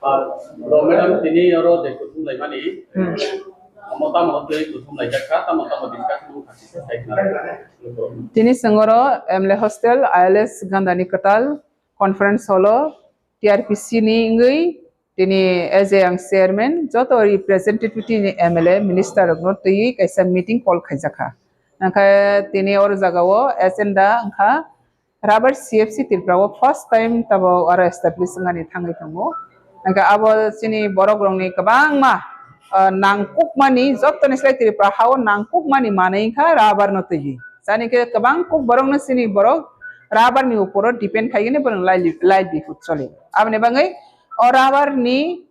Madam दिनै आरो देखो तुमलाय माने मोटामोट तुमलाय जाखा मोटामोट discussion खासिसे साइखना Tini sengoro emle hostel ILS Gandani Katal conference holo TRPC ni ngui tini as a young chairman joto representative ni MLA minister rogno tui kaisa meeting call khaijaka angka tini or jagao agenda angka Rabar CFC Tirprao first time tabo ora establish ngani thangai thango angka abo sini borok rongni kabang ma nangkuk mani joto ni slai Tirpra hao nangkuk mani manai kha Rabar no tui Sani ke kabang kuk borong na sini borok rabar ni uporo depend kai gini borong live food chole. Abne bangai or rabar ni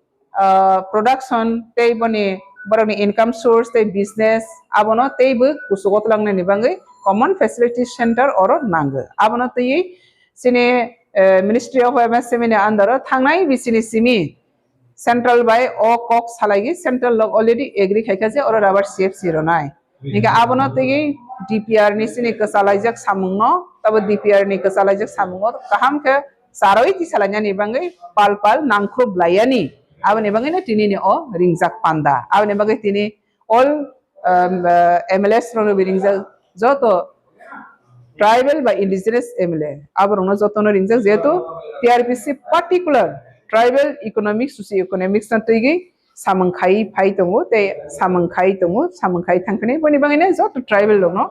production tei bani borong ni income source tei business abono tei bu kusugot lang ni bangai common facility center oro nangga. Abono tei sini Ministry of MSME ni andaro thangnai bisini simi central by o kok salagi central log already agree kai kaje oro rabar CFC ronai. Nika abono tei DPR ni sini kesalajak samungno tabo DPR ni kesalajak samungno kaham ke saroi ti salanya ni bangai pal nangkrub layani abane bangai na tini ni o ringjak panda abane bangai tini all MLS rono ringjak joto tribal by indigenous MLA abarono joto no ringjak jeto TRPC particular tribal economic socio-economic santuigi samangkai pai tongo te samangkai tangkane boni bangine joto tribal lono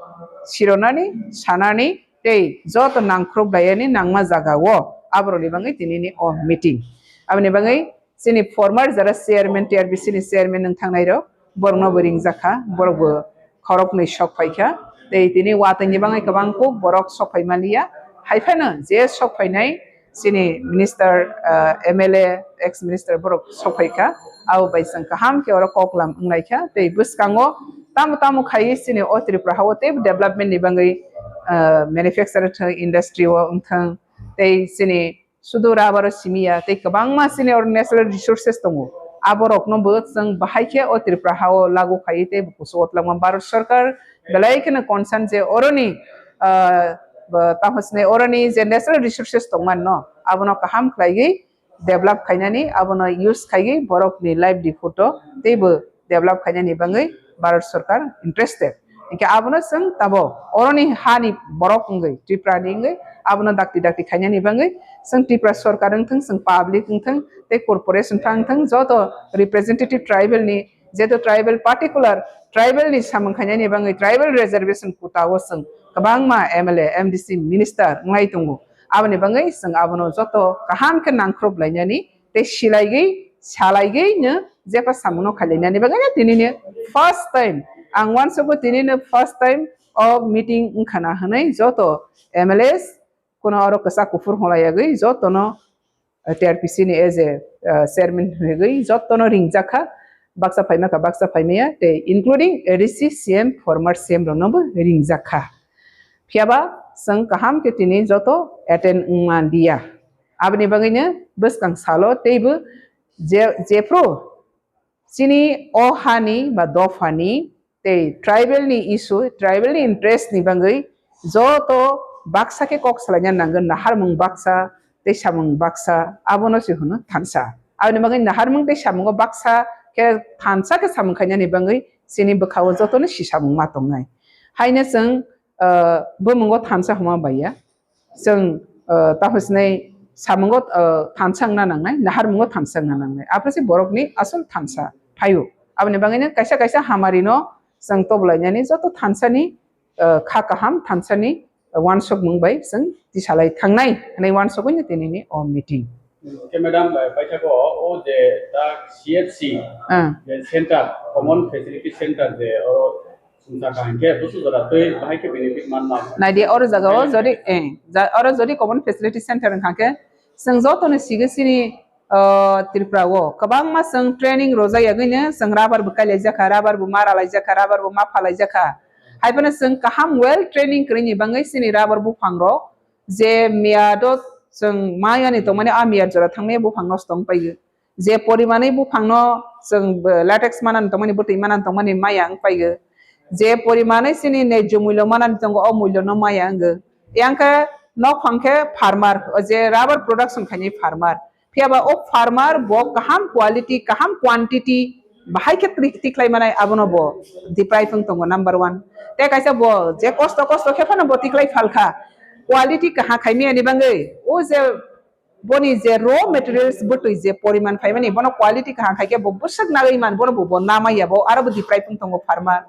sironani sanani te joto nangkrop layani nangma jaga wo abroni bangai tinini o meeting abni bangai sini former jara chairman TRPC ni chairman nang thangnai ro borno boring jaka borbo khorok nei sok paikha te tini watani bangai kabang ko borok sok paimaliya haifana je sok painai sini minister MLA ex minister borok sok paikha au bai sang kaham ke ora koklam nglaikha te buskango tamu khai sini o Tripura hawo te development ni bangai manufacturing industry wo ngthang te sini sudura baro simia te kabangma sini or natural resources tongo aborok no bo sang bahaike o Tripura hawo lagu khai te kusot lamam Bharat sarkar belai kena concern je oroni tahosne oroni je natural resources tongman no abono kaham khlai develop khainani abono use khai borok ni life di photo tebo develop khainani bangai Bharat sarkar interested inke abono sang tabo oroni hani borok ngai Tripura ni ngai abono dakti khainani bangai sang Tripura sarkar ngthang sang public ngthang te corporation thang joto representative tribal ni jeto tribal particular tribal ni samang khainani bangai tribal reservation quota wo sang kabangma MLA MDC minister ngai tungu abani bangai sang abono joto kaham ke nangkrop lainani te silaigai salaigai ne jepa samuno khalainani bangai tinini first time ang once ago tinini first time of meeting khana hanai joto MLS kono aro kasa kufur holayagai joto no TRPC ni as a chairman hegai joto no ringjakha baksa phaima ka baksa phaimaya te including ADC CM former CM ronobo ringjakha phiaba sang kaham ke tini joto attend mandia abni bangainya bus kang salo teibu jepro sini ohani ba dofani te tribal ni issue tribal ni interest ni bangai joto baksa ke kok salanya nangan nahar mung baksa te samung baksa abono si huno thansa abni bangai nahar mung te samung baksa ke thansa ke samung khanya ni bangai sini bkhawo joto no si samung matongnai haina sang bomungo thansa homa baya जों tahosnai samungo thansang na nangnai nahar mungo thansang na nangnai aprasi borokni asol thansa phayo abni bangine kaisa hamari no जों toblainyani joto thansani kha kaham thansani one shop mungbai जों tisalai thangnai nei one shop ni tinini o meeting ke madam paithako o je ta CFC je center common facility center je oro Nadi or jagao jodi common facility center ngake sang joto ne sigesini Tripura wo kabang ma sang training roja yagine sang rabar bukale jaka rabar bu mara lai jaka rabar bu ma phalai jaka haibana sang kaham well training krini bangai sini rabar bu phangro je miado sang maya ni to mane amiyar jora thangme bu phangno stong pai je porimane bu phangno sang latex manan to mane buti manan to mane mayang pai je porimane sini nejjo mulyo manan tongo o mulyo no mayang yangka nok phangke farmer je rubber production khani farmer फियाबा O farmer बो kaham quality kaham quantity bahai ke tiklai manai abono bo diprai phung tongo number 1 te kaisa bo je kosto khefano bo tiklai phalkha quality kaha khaimi ani bangai o je boni je raw materials butui je poriman phaimani bono quality kaha khaike bo busak nagai man bono bo nama yabo aro bo diprai phung tongo farmer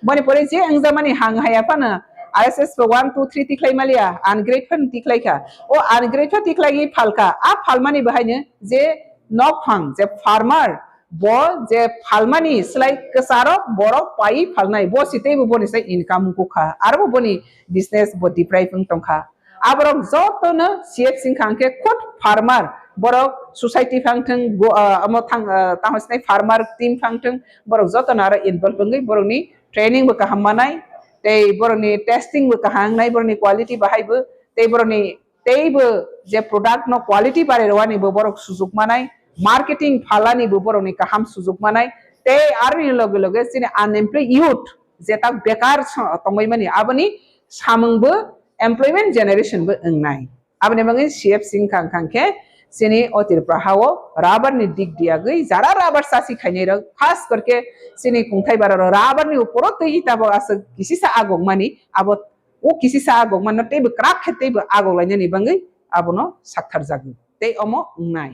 boni pore je angzamani hang haya pana ISS 1 2 3 tiklai malia ungrade fan tiklai kha o ungrade fa tiklai phalka a phalmani bahai je nok phang je farmer bo je phalmani slai kasaro borok pai phalnai bo sitei bo boni sai income ko kha aro boni business bo diprai phung tongkha aborok joto no siek singkhangke khot farmer borok society phangthang amo thang tahosnai farmer team phangthang borok joto naro involve ngai borok ni training bo kaham manai tei boroni testing bo kahang nai boroni quality bahai bo tei boroni tei bo je product no quality bare rwani bo borok sujuk manai marketing phalani bo boroni kaham sujuk manai tei arni loge loge sini unemployed youth jeta bekar tongoi mani aboni samung bo employment generation bo engnai aboni bangai CF sing khang khangke sini otir prahao rubber ni dik dia gai jara rubber sasi khainai rok khas karke sini kungthai bara rubber ni uporo tei tabo as kisi sa agong mani abo o kisi sa agong man tei bo krak khete bo agong lainani bangai abono sakthar jagi tei omo ngai